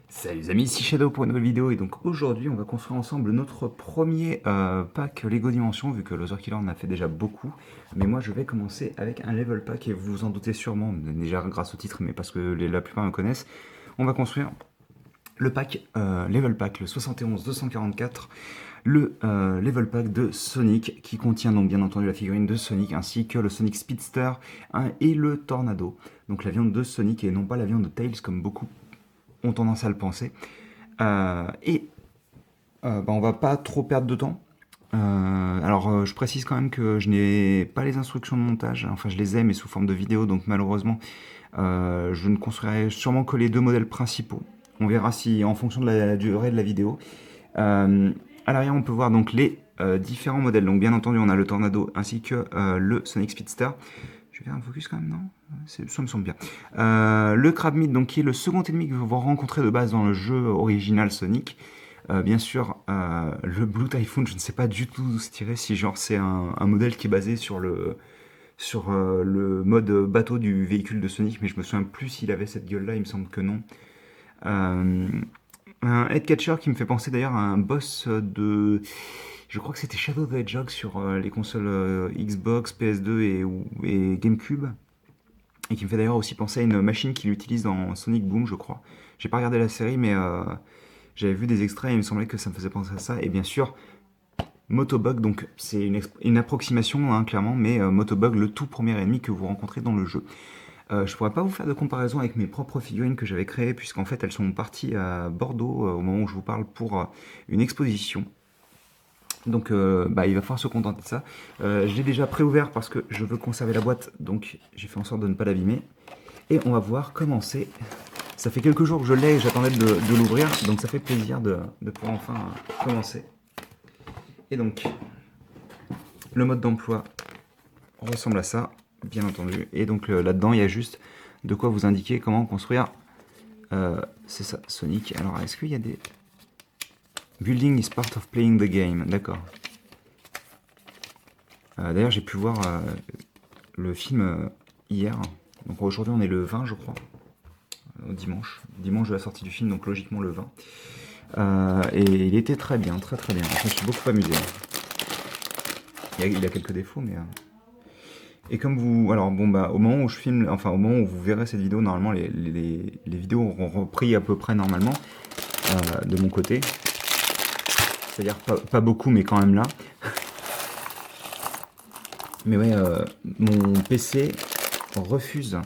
Salut les amis, ici Shadow pour une nouvelle vidéo et donc aujourd'hui on va construire ensemble notre premier pack Lego Dimension vu que Loser Killer en a fait déjà beaucoup. Mais moi je vais commencer avec un level pack et vous vous en doutez sûrement, déjà grâce au titre mais parce que la plupart me connaissent. On va construire le pack level pack, le 71-244, le level pack de Sonic qui contient donc bien entendu la figurine de Sonic ainsi que le Sonic Speedster et le Tornado. Donc l'avion de Sonic et non pas l'avion de Tails comme beaucoup ont tendance à le penser. On va pas trop perdre de temps. Je précise quand même que je n'ai pas les instructions de montage. Enfin, je les ai, mais sous forme de vidéo. Donc, malheureusement, je ne construirai sûrement que les deux modèles principaux. On verra si, en fonction de la durée de la vidéo. À l'arrière, on peut voir donc les différents modèles. Donc, bien entendu, on a le Tornado ainsi que le Sonic Speedster. Je vais faire un focus quand même, non? Ça me semble bien. Le Crab Meat, donc, qui est le second ennemi que vous rencontrez de base dans le jeu original Sonic. Bien sûr, le Blue Typhoon, je ne sais pas du tout d'où se tirer, si genre c'est un modèle qui est basé sur le mode bateau du véhicule de Sonic, mais je me souviens plus s'il avait cette gueule-là, il me semble que non. Euh, un Headcatcher qui me fait penser d'ailleurs à un boss de... Je crois que c'était Shadow the Hedgehog sur les consoles Xbox, PS2 et GameCube. Et qui me fait d'ailleurs aussi penser à une machine qu'il utilise dans Sonic Boom, je crois. J'ai pas regardé la série, mais j'avais vu des extraits et il me semblait que ça me faisait penser à ça. Et bien sûr, Motobug, donc c'est une approximation, hein, clairement, mais Motobug, le tout premier ennemi que vous rencontrez dans le jeu. Je pourrais pas vous faire de comparaison avec mes propres figurines que j'avais créées, puisqu'en fait elles sont parties à Bordeaux au moment où je vous parle pour une exposition. Donc il va falloir se contenter de ça. Je l'ai déjà pré-ouvert parce que je veux conserver la boîte, donc j'ai fait en sorte de ne pas l'abîmer. Et on va pouvoir commencer. Ça fait quelques jours que je l'ai et j'attendais de l'ouvrir, donc ça fait plaisir de pouvoir enfin commencer. Et donc, le mode d'emploi ressemble à ça, bien entendu. Et donc là-dedans, il y a juste de quoi vous indiquer comment construire. C'est ça, Sonic. Alors, est-ce qu'il y a des... Building is part of playing the game, d'accord. D'ailleurs, j'ai pu voir le film hier. Donc aujourd'hui, on est le 20, je crois. Dimanche. Dimanche de la sortie du film, donc logiquement le 20. Et il était très bien, très très bien. Je me suis beaucoup amusé. Il a quelques défauts, mais... Et comme vous... Alors bon, bah, au moment où je filme, enfin au moment où vous verrez cette vidéo, normalement les vidéos auront repris à peu près normalement de mon côté. C'est-à-dire pas beaucoup, mais quand même là. Mais ouais, mon PC refuse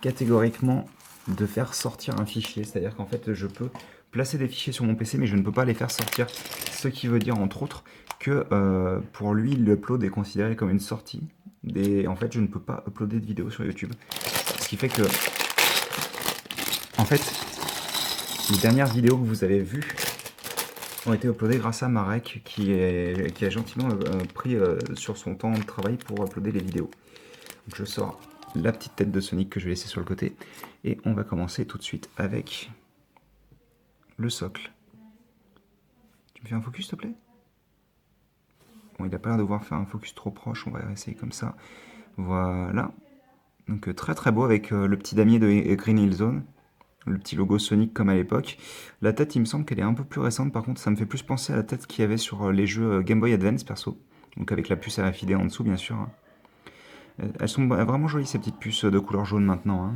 catégoriquement de faire sortir un fichier. C'est-à-dire qu'en fait, je peux placer des fichiers sur mon PC, mais je ne peux pas les faire sortir. Ce qui veut dire, entre autres, que pour lui, l'upload est considéré comme une sortie. En fait, je ne peux pas uploader de vidéos sur YouTube. Ce qui fait que, en fait, les dernières vidéos que vous avez vues ont été uploadées grâce à Marek, qui a gentiment pris sur son temps de travail pour uploader les vidéos. Donc je sors la petite tête de Sonic que je vais laisser sur le côté. Et on va commencer tout de suite avec le socle. Tu me fais un focus, s'il te plaît? Bon, il n'a pas l'air de vouloir faire un focus trop proche, on va essayer comme ça. Voilà. Donc très très beau avec le petit damier de Green Hill Zone. Le petit logo Sonic comme à l'époque. La tête, il me semble qu'elle est un peu plus récente. Par contre, ça me fait plus penser à la tête qu'il y avait sur les jeux Game Boy Advance, perso. Donc avec la puce RFID en dessous, bien sûr. Elles sont vraiment jolies, ces petites puces de couleur jaune maintenant, hein.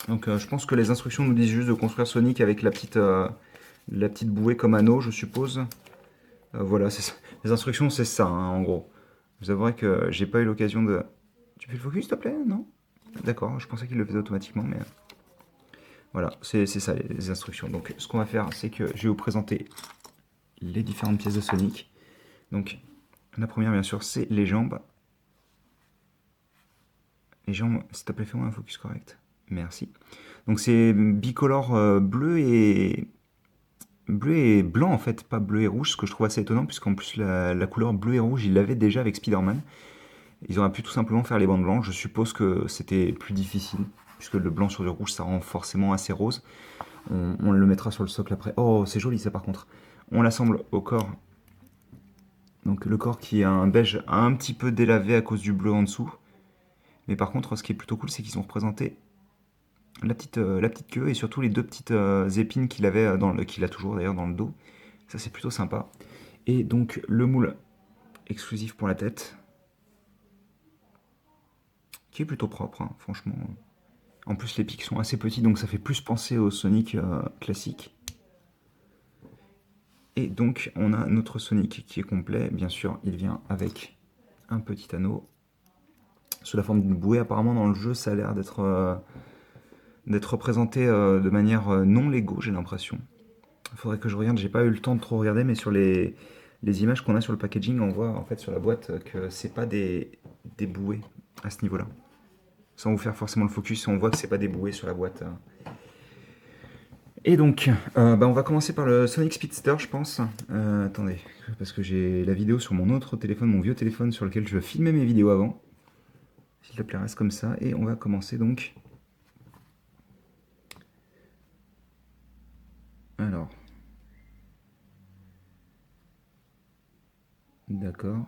Donc je pense que les instructions nous disent juste de construire Sonic avec la petite bouée comme anneau, je suppose. Voilà, les instructions, c'est ça, hein, en gros. Vous avouerez que j'ai pas eu l'occasion de... Tu fais le focus, s'il te plaît? Non? D'accord, je pensais qu'il le faisait automatiquement, mais... Voilà, c'est ça les instructions. Donc ce qu'on va faire, c'est que je vais vous présenter les différentes pièces de Sonic. Donc la première, bien sûr, c'est les jambes. Les jambes, s'il te plaît, fais-moi un focus correct. Merci. Donc c'est bicolore bleu et blanc en fait, pas bleu et rouge, ce que je trouve assez étonnant, puisqu'en plus la couleur bleu et rouge, ils l'avaient déjà avec Spider-Man. Ils auraient pu tout simplement faire les bandes blanches, je suppose que c'était plus difficile, puisque le blanc sur du rouge, ça rend forcément assez rose. On le mettra sur le socle après. Oh, c'est joli ça par contre. On l'assemble au corps. Donc le corps qui est un beige un petit peu délavé à cause du bleu en dessous. Mais par contre, ce qui est plutôt cool, c'est qu'ils ont représenté la petite queue et surtout les deux petites épines qu'il avait, qu'il a toujours d'ailleurs dans le dos. Ça c'est plutôt sympa. Et donc le moule exclusif pour la tête, qui est plutôt propre, hein, franchement. En plus les pics sont assez petits, donc ça fait plus penser au Sonic classique. Et donc on a notre Sonic qui est complet. Bien sûr, il vient avec un petit anneau sous la forme d'une bouée. Apparemment dans le jeu, ça a l'air d'être représenté de manière non Lego, j'ai l'impression. Il faudrait que je regarde, j'ai pas eu le temps de trop regarder, mais sur les images qu'on a sur le packaging, on voit en fait sur la boîte que c'est pas des bouées à ce niveau-là. Sans vous faire forcément le focus, on voit que c'est pas des bouées sur la boîte. Et donc, on va commencer par le Sonic Speedster, je pense. Attendez, parce que j'ai la vidéo sur mon autre téléphone, mon vieux téléphone sur lequel je filmais mes vidéos avant. S'il te plaît, reste comme ça. Et on va commencer donc. Alors. D'accord.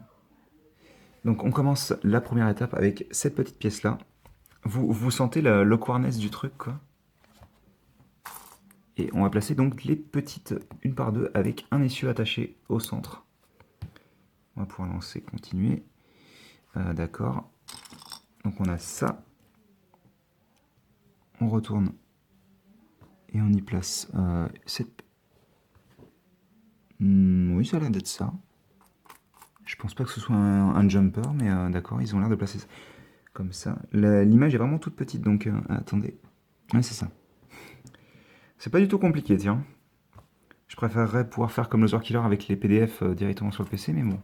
Donc on commence la première étape avec cette petite pièce-là. Vous sentez l'awkwardness du truc, quoi. Et on va placer donc les petites une par deux avec un essieu attaché au centre. On va pouvoir lancer, continuer. D'accord. Donc on a ça. On retourne. Et on y place cette... oui, ça a l'air d'être ça. Je pense pas que ce soit un jumper, mais d'accord, ils ont l'air de placer ça comme ça. L'image est vraiment toute petite, donc attendez. Ouais, c'est ça. C'est pas du tout compliqué, tiens. Je préférerais pouvoir faire comme le Zor Killer avec les PDF directement sur le PC, mais bon.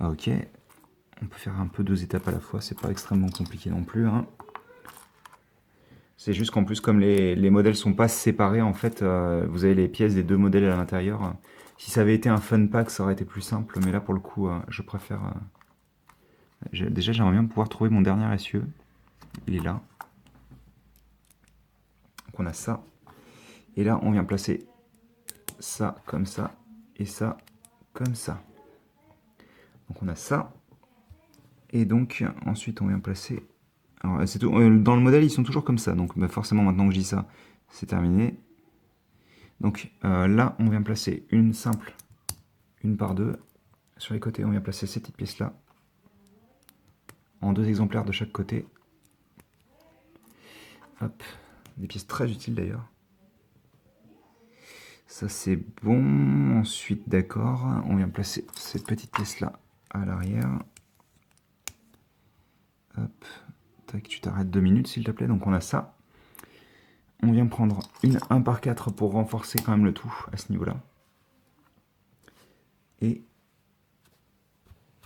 Ok. On peut faire un peu 2 étapes à la fois, c'est pas extrêmement compliqué non plus, hein. C'est juste qu'en plus, comme les modèles sont pas séparés, en fait, vous avez les pièces des 2 modèles à l'intérieur. Si ça avait été un fun pack, ça aurait été plus simple, mais là, pour le coup, je préfère... déjà, j'aimerais bien pouvoir trouver mon dernier essieu. Il est là. Donc on a ça. Et là, on vient placer ça comme ça, et ça comme ça. Donc on a ça. Et donc, ensuite, on vient placer... Alors, c'est tout. Dans le modèle, ils sont toujours comme ça, donc forcément, maintenant que je dis ça, c'est terminé. Donc là, on vient placer une simple, une par deux. Sur les côtés, on vient placer ces petites pièces-là, en 2 exemplaires de chaque côté. Hop, des pièces très utiles d'ailleurs. Ça c'est bon. Ensuite, d'accord, on vient placer cette petite pièce-là à l'arrière. Hop, tac, tu t'arrêtes 2 minutes s'il te plaît. Donc on a ça. On vient prendre une 1 par 4 pour renforcer quand même le tout à ce niveau-là. Et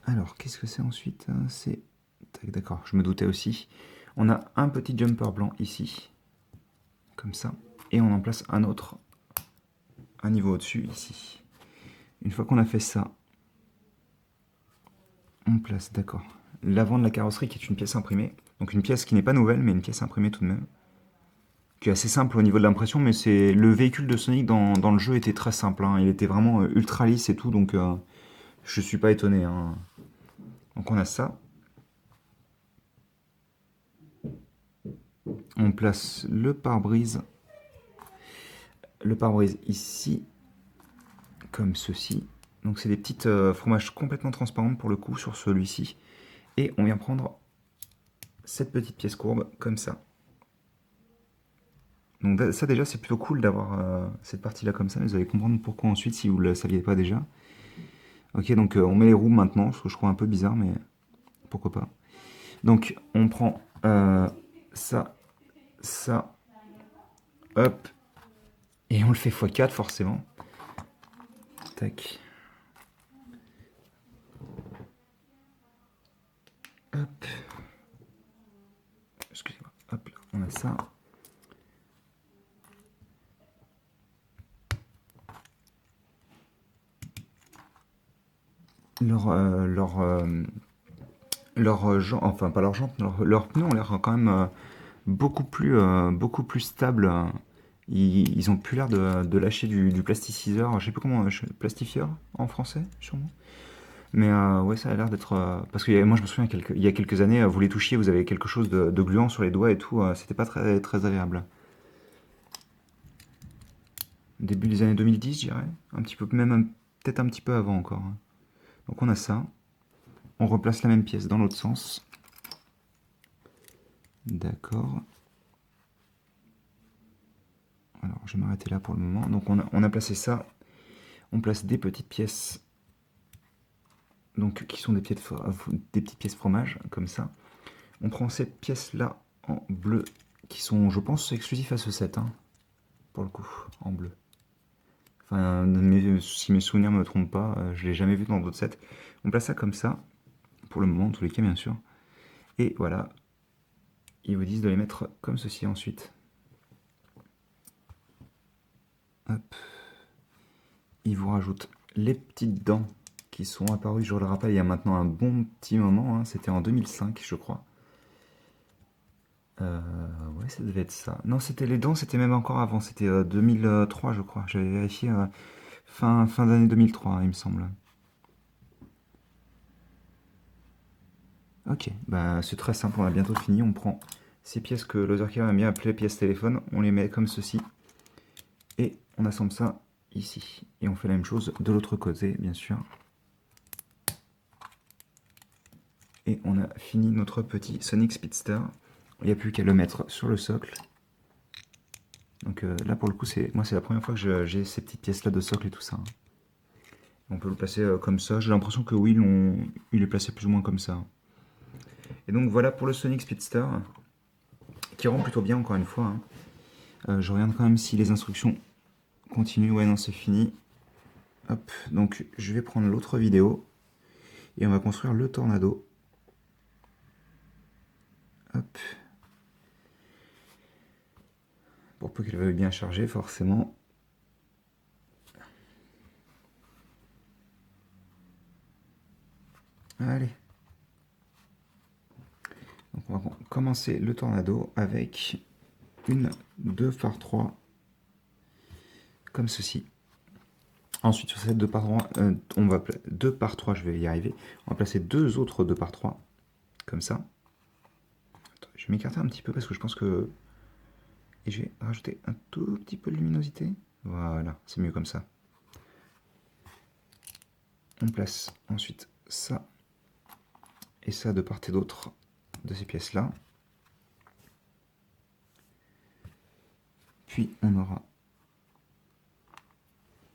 alors, qu'est-ce que c'est ensuite? C'est... D'accord, je me doutais aussi. On a un petit jumper blanc ici, comme ça. Et on en place un autre, un niveau au-dessus, ici. Une fois qu'on a fait ça, on place, d'accord, l'avant de la carrosserie qui est une pièce imprimée. Donc une pièce qui n'est pas nouvelle, mais une pièce imprimée tout de même. Qui est assez simple au niveau de l'impression, mais c'est le véhicule de Sonic dans le jeu était très simple. Hein. Il était vraiment ultra lisse et tout, donc je suis pas étonné. Hein. Donc on a ça. On place le pare-brise ici, comme ceci. Donc c'est des petites fromages complètement transparentes pour le coup sur celui-ci. Et on vient prendre cette petite pièce courbe, comme ça. Donc ça déjà c'est plutôt cool d'avoir cette partie-là comme ça, mais vous allez comprendre pourquoi ensuite si vous ne le saviez pas déjà. Ok, donc on met les roues maintenant, ce que je trouve un peu bizarre, mais pourquoi pas. Donc on prend ça, ça, hop, et on le fait x4 forcément. Tac. Hop. Excusez-moi. Hop, là, on a ça. Leurs jambes, enfin pas leurs jambes, leurs pneus ont l'air quand même beaucoup plus stables. Ils ont plus l'air de lâcher du plasticiseur, je sais pas comment, plastifieur en français, sûrement. Mais ouais, ça a l'air d'être... parce que moi, je me souviens, il y a quelques années, vous les touchiez, vous avez quelque chose de gluant sur les doigts et tout. C'était pas très, très agréable. Début des années 2010, je dirais. Un petit peu, même peut-être un petit peu avant encore, hein. Donc on a ça. On replace la même pièce dans l'autre sens. D'accord. Alors, je vais m'arrêter là pour le moment. Donc on a placé ça. On place des petites pièces, donc qui sont des petites pièces fromage, comme ça. On prend ces pièces-là en bleu, qui sont, je pense, exclusifs à ce set, hein, pour le coup, en bleu. Enfin, si mes souvenirs ne me trompent pas, je ne l'ai jamais vu dans d'autres sets. On place ça comme ça, pour le moment, en tous les cas, bien sûr. Et voilà, ils vous disent de les mettre comme ceci ensuite. Hop. Ils vous rajoutent les petites dents qui sont apparues, je le rappelle, il y a maintenant un bon petit moment, hein, c'était en 2005, je crois. Ouais, ça devait être ça. Non, c'était les dents, c'était même encore avant, c'était 2003, je crois. J'avais vérifié fin d'année 2003, il me semble. Ok, bah c'est très simple, on a bientôt fini. On prend ces pièces que Lothar aime bien appeler pièces téléphone, on les met comme ceci, et on assemble ça ici. Et on fait la même chose de l'autre côté, bien sûr. Et on a fini notre petit Sonic Speedster. Il n'y a plus qu'à le mettre sur le socle. Donc là, pour le coup, moi, c'est la première fois que j'ai ces petites pièces-là de socle et tout ça, hein. On peut le placer comme ça. J'ai l'impression que oui, il est placé plus ou moins comme ça. Et donc voilà pour le Sonic Speedster, qui rend plutôt bien encore une fois, hein. Je regarde quand même si les instructions continuent. Ouais, non, c'est fini. Hop, donc je vais prendre l'autre vidéo et on va construire le tornado. Hop. Pour peu qu'elle veuille bien charger, forcément. Allez. Donc on va commencer le tornado avec une 2 par 3 comme ceci. Ensuite sur cette 2 par 3, on va 2 par 3, je vais y arriver. On va placer deux autres 2 par 3 comme ça. Attends, je vais m'écarter un petit peu parce que je pense que... Et je vais rajouter un tout petit peu de luminosité. Voilà, c'est mieux comme ça. On place ensuite ça et ça de part et d'autre de ces pièces-là. Puis on aura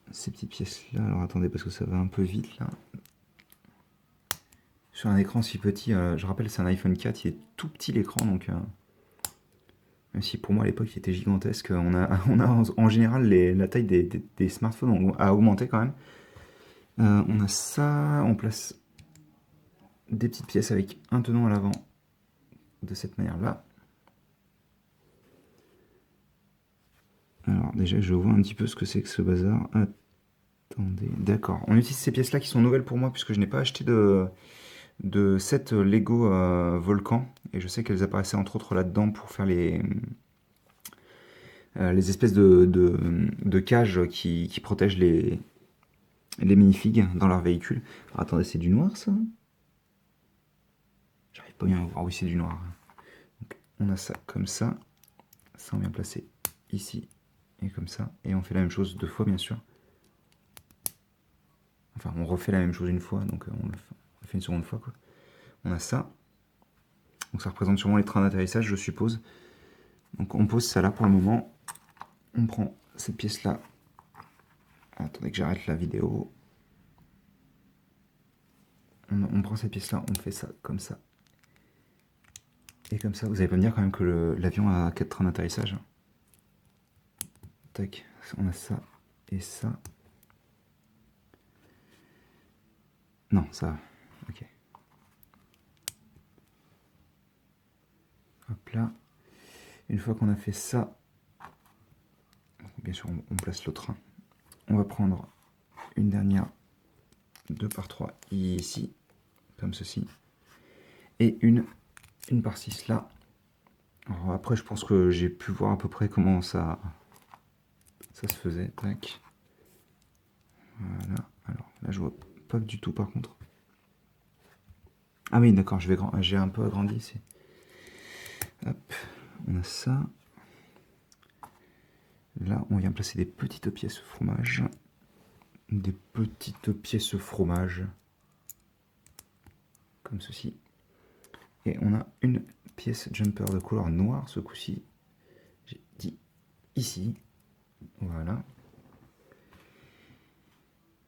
ces petites pièces-là. Alors attendez, parce que ça va un peu vite là. Sur un écran si petit, je rappelle c'est un iPhone 4, il est tout petit l'écran, donc même si pour moi à l'époque il était gigantesque, on a en général la taille des smartphones a augmenté quand même. On a ça, on place des petites pièces avec un tenant à l'avant de cette manière-là. Alors déjà je vois un petit peu ce que c'est que ce bazar. Attendez, d'accord. On utilise ces pièces-là qui sont nouvelles pour moi puisque je n'ai pas acheté de set Lego Volcan. Et je sais qu'elles apparaissaient entre autres là-dedans pour faire les espèces de cages qui protègent les minifigs dans leur véhicule. Alors, attendez, c'est du noir ça? J'arrive pas bien à voir. Oui, c'est du noir. Donc, on a ça comme ça. Ça, on vient placer ici et comme ça. Et on fait la même chose deux fois, bien sûr. Enfin, on refait la même chose une fois, donc on le fait une seconde fois, quoi. On a ça. Donc ça représente sûrement les trains d'atterrissage, je suppose. Donc on pose ça là pour le moment. On prend cette pièce-là. Attendez que j'arrête la vidéo. On prend cette pièce-là, on fait ça comme ça. Et comme ça, vous allez pas me dire quand même que l'avion a 4 trains d'atterrissage. Tac, on a ça et ça. Non, ça. Ok. Hop là. Une fois qu'on a fait ça, bien sûr, on place le train. On va prendre une dernière 2 par 3 ici, comme ceci. Et une par 6 là. Alors après, je pense que j'ai pu voir à peu près comment ça se faisait. Tac. Voilà. Alors là, je vois pas du tout par contre. Ah oui, d'accord, j'ai un peu agrandi ici. Hop, on a ça. Là, on vient placer des petites pièces fromage. Des petites pièces fromage. Comme ceci. Et on a une pièce jumper de couleur noire ce coup-ci. J'ai dit ici. Voilà.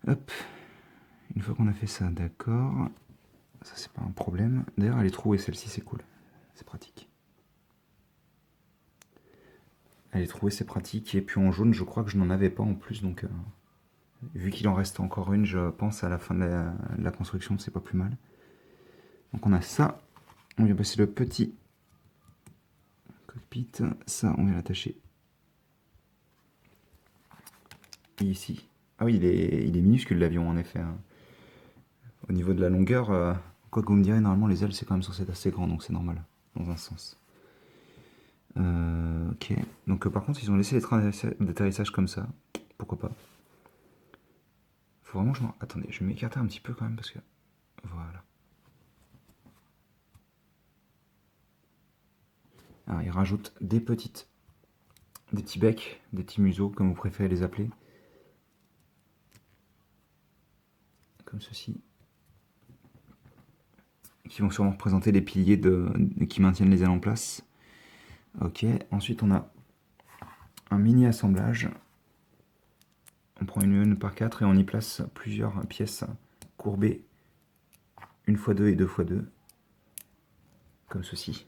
Hop. Une fois qu'on a fait ça, d'accord. Ça, c'est pas un problème. D'ailleurs, elle est trouée, celle-ci, c'est cool. C'est pratique. Elle est trouée, c'est pratique. Et puis en jaune, je crois que je n'en avais pas en plus. Donc, vu qu'il en reste encore une, je pense à la fin de la construction, c'est pas plus mal. Donc on a ça. On vient passer le petit cockpit. Ça, on vient l'attacher ici. Ah oui, il est minuscule l'avion en effet, hein. Au niveau de la longueur, quoi que vous me direz, normalement les ailes c'est quand même censé être assez grand, donc c'est normal, dans un sens. Ok, donc par contre ils ont laissé les trains d'atterrissage comme ça, pourquoi pas. Faut vraiment que je m'en... Attendez, je vais m'écarter un petit peu quand même parce que... Voilà. Alors ils rajoutent des petits becs, des petits museaux, comme vous préférez les appeler. Comme ceci. Qui vont sûrement représenter les piliers qui maintiennent les ailes en place. Ok, ensuite on a un mini assemblage. On prend une par 4 et on y place plusieurs pièces courbées 1x2 et 2x2. Comme ceci.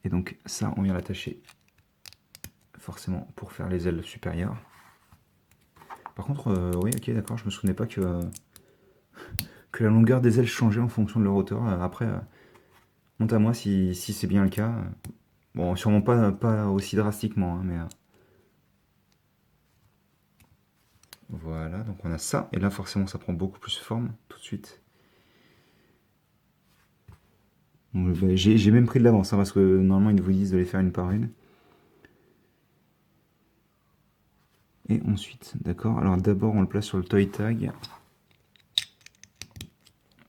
Et donc ça, on vient l'attacher forcément pour faire les ailes supérieures. Par contre, oui, ok, d'accord, je me souvenais pas que la longueur des ailes changeait en fonction de leur hauteur. Après, honte à moi si c'est bien le cas. Bon, sûrement pas aussi drastiquement, hein, mais... Voilà, donc on a ça. Et là, forcément, ça prend beaucoup plus forme tout de suite. J'ai même pris de l'avance, hein, parce que normalement, ils vous disent de les faire une par une. Et ensuite, d'accord, alors d'abord, on le place sur le toy tag.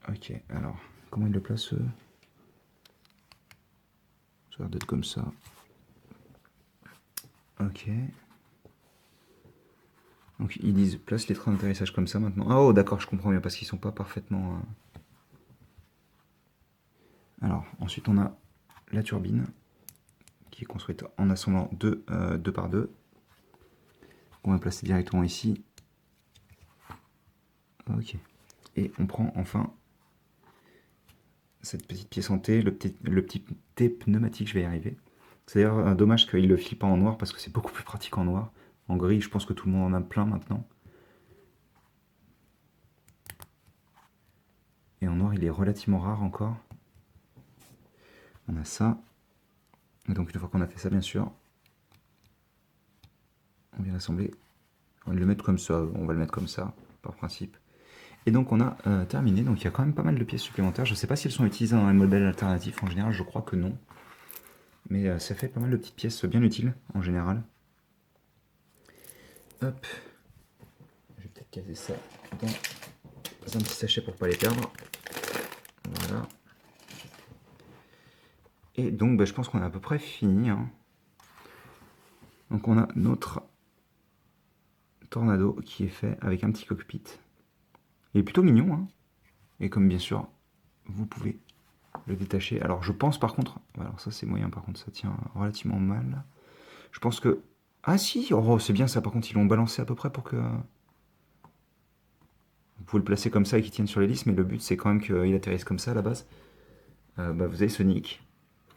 Ok, alors, comment il le place Ça a l'air d'être comme ça. Ok. Donc ils disent place les trains d'atterrissage comme ça maintenant. Ah, oh d'accord, je comprends bien parce qu'ils sont pas parfaitement... Alors ensuite on a la turbine qui est construite en assemblant deux par deux. On va placer directement ici. Ok. Et on prend enfin cette petite pièce en T, le petit T pneumatique, je vais y arriver. C'est d'ailleurs dommage qu'il le file pas en noir parce que c'est beaucoup plus pratique en noir. En gris, je pense que tout le monde en a plein maintenant. Et en noir, il est relativement rare encore. On a ça. Et donc une fois qu'on a fait ça, bien sûr, on vient l'assembler. On va le mettre comme ça, on va le mettre comme ça, par principe. Et donc on a terminé, donc il y a quand même pas mal de pièces supplémentaires. Je ne sais pas si elles sont utilisées dans un modèle alternatif, en général je crois que non. Mais ça fait pas mal de petites pièces bien utiles, en général. Hop. Je vais peut-être caser ça dans un petit sachet pour pas les perdre. Voilà. Et donc bah, je pense qu'on est à peu près fini, hein. Donc on a notre Tornado qui est fait avec un petit cockpit. Il est plutôt mignon, hein. Et comme bien sûr, vous pouvez le détacher. Alors je pense par contre, alors ça c'est moyen par contre, ça tient relativement mal. Je pense que... Ah si, oh, c'est bien ça par contre, ils l'ont balancé à peu près pour que... Vous pouvez le placer comme ça et qu'il tienne sur l'hélice, mais le but c'est quand même qu'il atterrisse comme ça à la base. Bah, vous avez Sonic.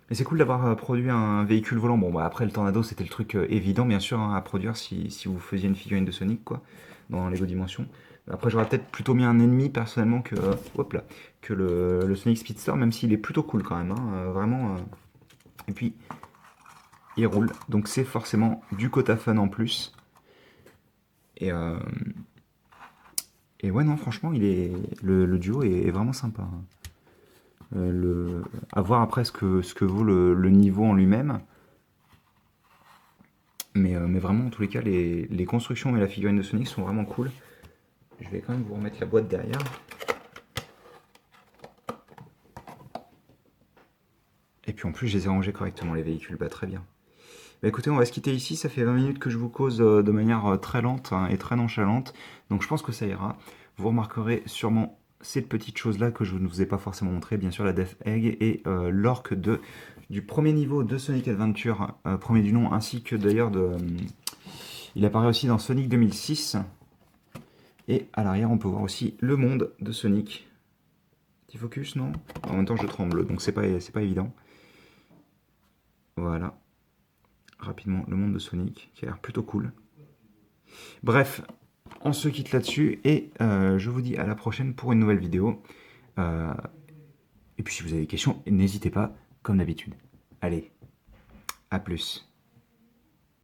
Et c'est cool d'avoir produit un véhicule volant. Bon, bah, après le Tornado c'était le truc évident bien sûr, hein, à produire si vous faisiez une figurine de Sonic, quoi, dans Lego Dimension. Après j'aurais peut-être plutôt mis un ennemi personnellement que, hop là, que le Sonic Speedster, même s'il est plutôt cool quand même, hein, vraiment. Et puis il roule, donc c'est forcément du quota fun en plus. Et, ouais, non, franchement, le duo est vraiment sympa, hein. À voir après ce que vaut le niveau en lui-même. Mais vraiment, en tous les cas, les constructions et la figurine de Sonic sont vraiment cool. Je vais quand même vous remettre la boîte derrière. puis en plus, je les ai rangés correctement, les véhicules. Bah, très bien. Bah, écoutez, on va se quitter ici. Ça fait 20 minutes que je vous cause de manière très lente hein, et très nonchalante. Donc je pense que ça ira. Vous remarquerez sûrement cette petite chose-là que je ne vous ai pas forcément montré. Bien sûr, la Death Egg et l'orque du premier niveau de Sonic Adventure, premier du nom, ainsi que d'ailleurs il apparaît aussi dans Sonic 2006. Et à l'arrière, on peut voir aussi le monde de Sonic. Petit focus, non? En même temps, je tremble, donc c'est pas évident. Voilà. Rapidement, le monde de Sonic, qui a l'air plutôt cool. Bref, on se quitte là-dessus, et je vous dis à la prochaine pour une nouvelle vidéo. Et puis si vous avez des questions, n'hésitez pas, comme d'habitude. Allez, à plus.